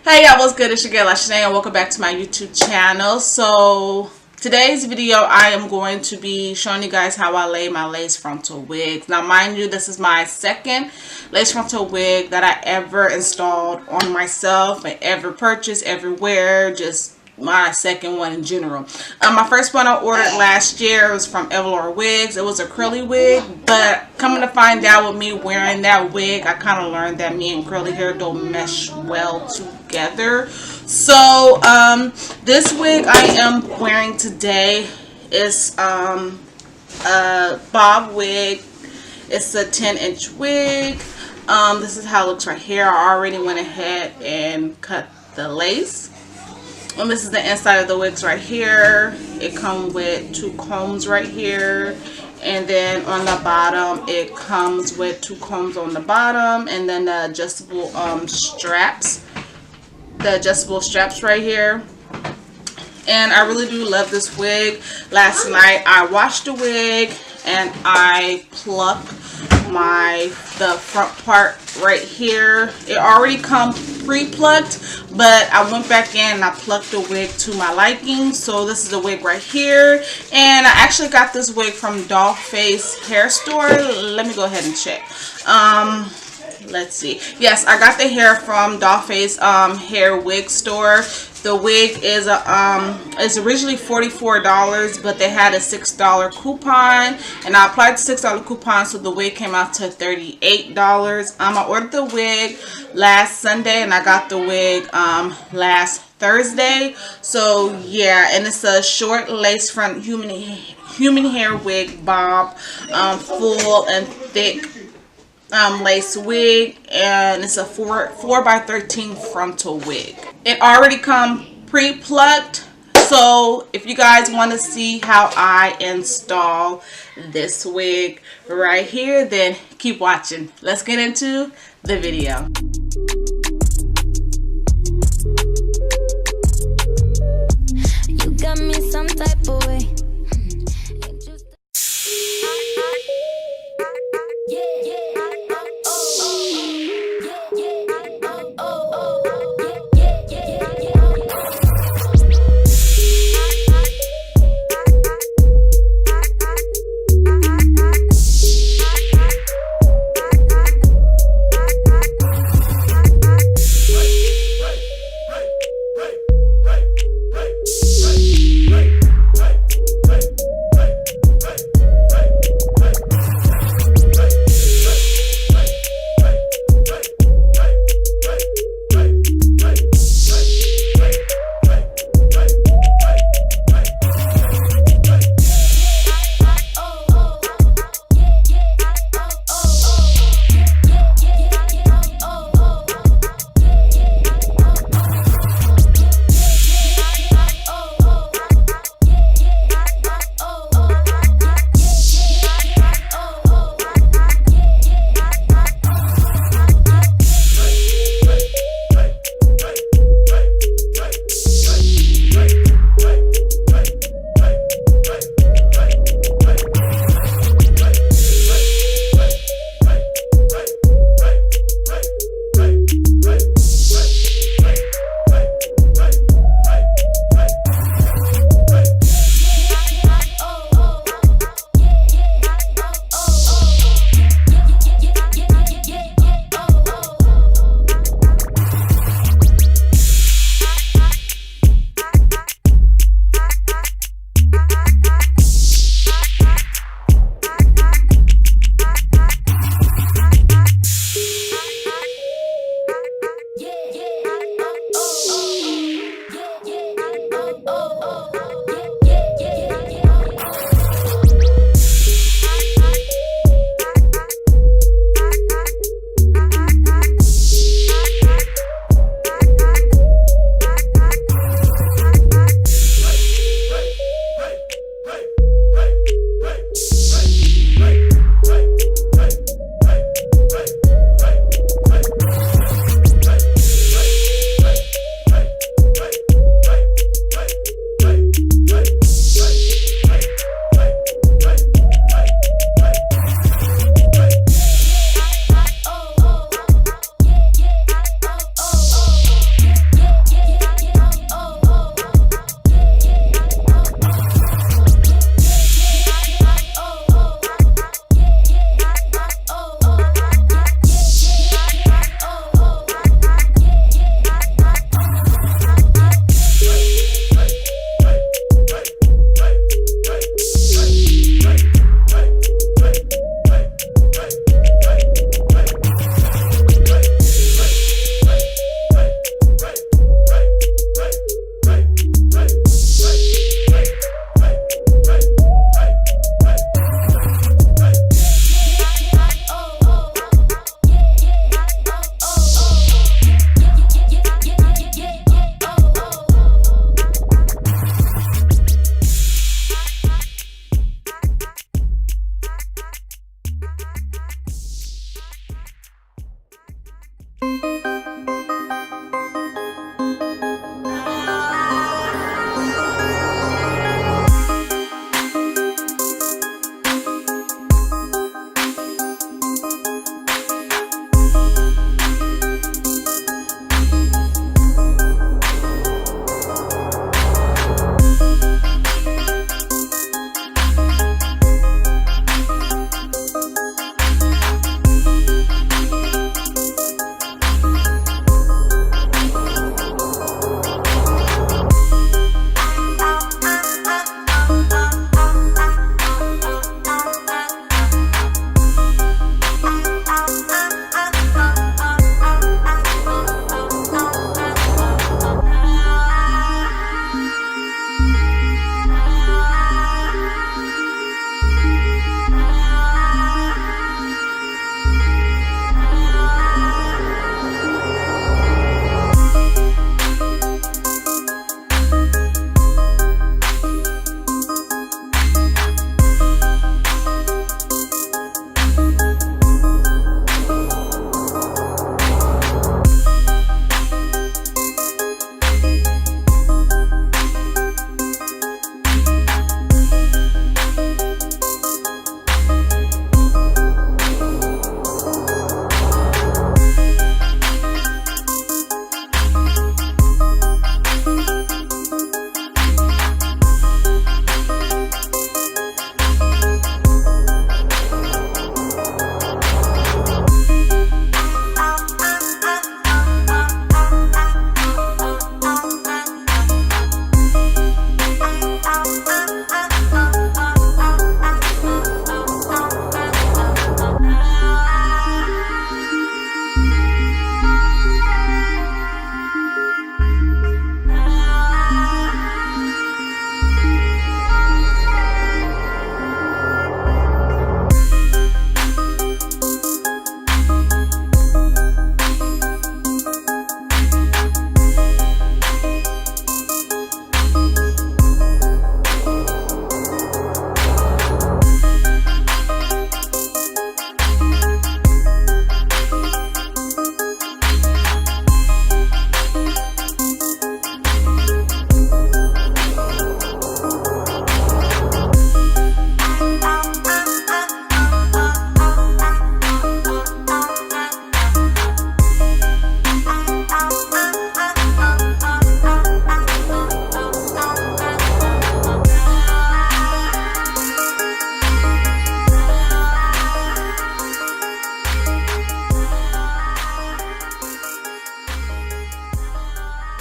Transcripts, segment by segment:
Hey y'all, what's good? It's your girl Shanae and welcome back to my YouTube channel. So today's video I am going to be showing you guys how I lay my lace frontal wigs. Now mind you, this is my second lace frontal wig that I ever installed on myself and ever purchased, everywhere, just my second one in general. My first one I ordered last year was from Everlore Wigs. It was a curly wig, but coming to find out with me wearing that wig, I kind of learned that me and curly hair don't mesh well together. So this wig I am wearing today is a bob wig. It's a 10-inch wig. This is how it looks right here. I already went ahead and cut the lace. And this is the inside of the wigs right here. It comes with two combs right here, and then on the bottom it comes with two combs on the bottom, and then the adjustable straps, right here. And I really do love this wig. Last night I washed the wig and I plucked the front part right here. It already comes pre-plucked, but I went back in and I plucked the wig to my liking. So this is the wig right here, and I actually got this wig from Dollface hair store. Let me go ahead and check. Let's see. Yes, I got the hair from Dollface hair wig store. The wig is it's originally $44, but they had a $6 coupon, and I applied the $6 coupon, so the wig came out to $38. I ordered the wig last Sunday, and I got the wig last Thursday. So yeah, and it's a short lace front human hair wig bob, full and thick lace wig, and it's a 4x13 frontal wig. It already comes pre-plucked, so if you guys want to see how I install this wig right here, then keep watching. Let's get into the video. You got me some type of way.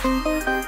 Thank